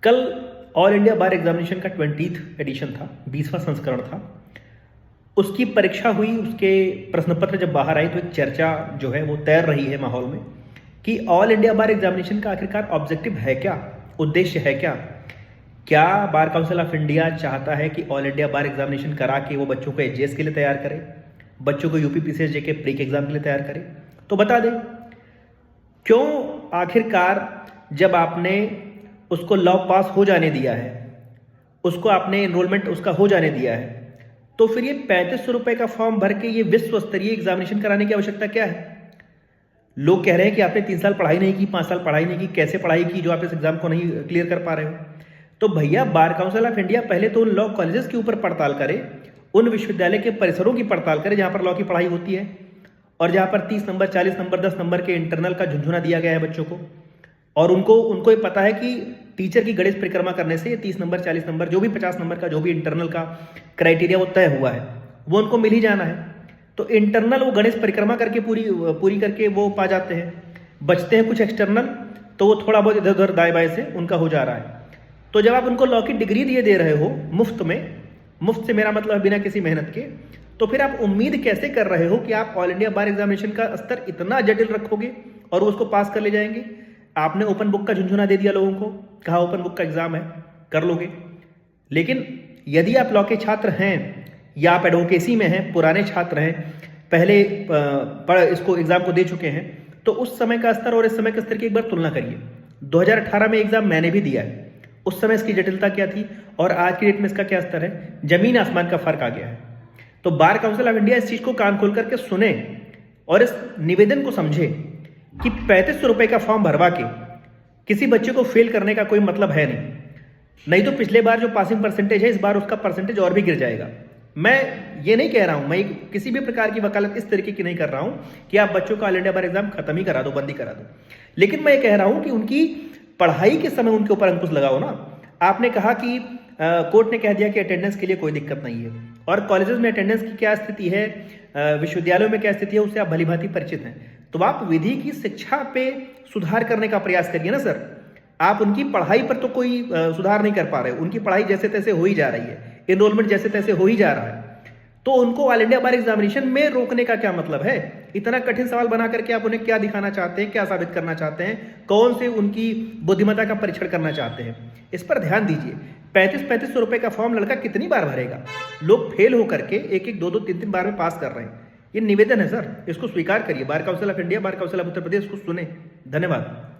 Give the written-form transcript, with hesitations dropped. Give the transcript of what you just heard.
कल all India बार examination का 20th addition था, 20वां संस्करण था। उसकी परीक्षा हुई, उसके प्रश्न पत्र जब बाहर आए तो एक चर्चा जो है वो तैर रही है माहौल में कि ऑल इंडिया बार एग्जामिनेशन का आखिरकार ऑब्जेक्टिव है क्या, उद्देश्य है क्या। क्या बार काउंसिल ऑफ इंडिया चाहता है कि ऑल इंडिया बार एग्जामिनेशन करा के वो बच्चों को एचजेएस के लिए तैयार करे, बच्चों को यूपी पीसीएस जेके प्री के एग्जाम के लिए तैयार करे? तो बता दें क्यों आखिरकार जब आपने उसको लॉ पास हो जाने दिया है, उसको आपने एनरोलमेंट उसका हो जाने दिया है, तो फिर ये 3500 रुपए का फॉर्म भर के ये विश्व स्तरीय एग्जामिनेशन कराने की आवश्यकता क्या है? लोग कह रहे हैं कि आपने 3 साल पढ़ाई नहीं की, 5 साल पढ़ाई नहीं की, कैसे पढ़ाई की जो आप इस एग्जाम को नहीं क्लियर कर पा रहे हो? तो भैया बार काउंसिल ऑफ इंडिया पहले तो उन लॉ कॉलेजेस के ऊपर पड़ताल करे, उन विश्वविद्यालय के परिसरों की पड़ताल करे जहां पर लॉ की पढ़ाई होती है और जहां पर 30 नंबर, 40 नंबर, 10 नंबर के इंटरनल का झुंझुना दिया गया है बच्चों को, और उनको ये पता है कि टीचर की गणित परिक्रमा करने से ये 30 नंबर, 40 नंबर, जो भी 50 नंबर का जो भी इंटरनल का क्राइटेरिया वो तय हुआ है वो उनको मिल ही जाना है। तो इंटरनल वो गणित परिक्रमा करके पूरी करके वो पा जाते हैं। बचते हैं कुछ एक्सटर्नल, तो वो थोड़ा बहुत इधर उधर दाएं बाएं से उनका हो जा रहा है। तो जब आप उनको लॉ की डिग्री दिए दे रहे हो मुफ्त में, मुफ्त से मेरा मतलब बिना किसी मेहनत के, तो फिर आप उम्मीद कैसे कर रहे हो कि आप ऑल इंडिया बार एग्जामिनेशन का स्तर इतना जटिल रखोगे और उसको पास कर ले जाएंगे? आपने ओपन बुक का झुंझुना दे दिया लोगों को, कहा ओपन बुक का एग्जाम है, कर लोगे। लेकिन यदि आप लॉ के छात्र हैं या आप एडवोकेसी में हैं, पुराने छात्र हैं, पहले इसको एग्जाम को दे चुके हैं, तो उस समय का स्तर और इस समय के स्तर की एक बार तुलना करिए। 2018 में एग्जाम मैंने भी दिया है, उस समय इसकी जटिलता क्या थी और आज की डेट में इसका क्या स्तर है, जमीन आसमान का फर्क आ गया है। तो बार काउंसिल ऑफ इंडिया इस चीज को कान खोल करके सुने और इस निवेदन को समझे कि 3500 रुपए का फॉर्म भरवा के किसी बच्चे को फेल करने का कोई मतलब है नहीं तो पिछले बार जो पासिंग परसेंटेज है इस बार उसका परसेंटेज और भी गिर जाएगा। मैं ये नहीं कह रहा हूं, मैं किसी भी प्रकार की वकालत इस तरीके की नहीं कर रहा हूं कि आप बच्चों का ऑल इंडिया बार एग्जाम खत्म ही करा दो, बंद ही करा दो। लेकिन मैं ये कह रहा हूं कि उनकी पढ़ाई के समय उनके ऊपर अंकुश लगाओ ना। आपने कहा कि कोर्ट ने कह दिया कि अटेंडेंस के लिए कोई दिक्कत नहीं है, और कॉलेजेस में अटेंडेंस की क्या स्थिति है, विश्वविद्यालयों में क्या स्थिति है, उससे आप भली भांति परिचित हैं। तो आप विधि की शिक्षा पे सुधार करने का प्रयास करिए ना सर। आप उनकी पढ़ाई पर तो कोई सुधार नहीं कर पा रहे, उनकी पढ़ाई जैसे तैसे हो ही जा रही है, एनरोलमेंट जैसे तैसे हो ही जा रहा है, तो उनको ऑल इंडिया बार एग्जामिनेशन में रोकने का क्या मतलब है? इतना कठिन सवाल बना करके आप उन्हें क्या दिखाना चाहते हैं, क्या साबित करना चाहते हैं, कौन से उनकी बुद्धिमत्ता का परीक्षण करना चाहते हैं? इस पर ध्यान दीजिए। 3500 रुपए का फॉर्म लड़का कितनी बार भरेगा? लोग फेल होकर के 1-1, 2-2, 3-3 बार में पास कर रहे हैं। ये निवेदन है सर, इसको स्वीकार करिए। Bar council of India, bar council of Uttar Pradesh को सुने। धन्यवाद।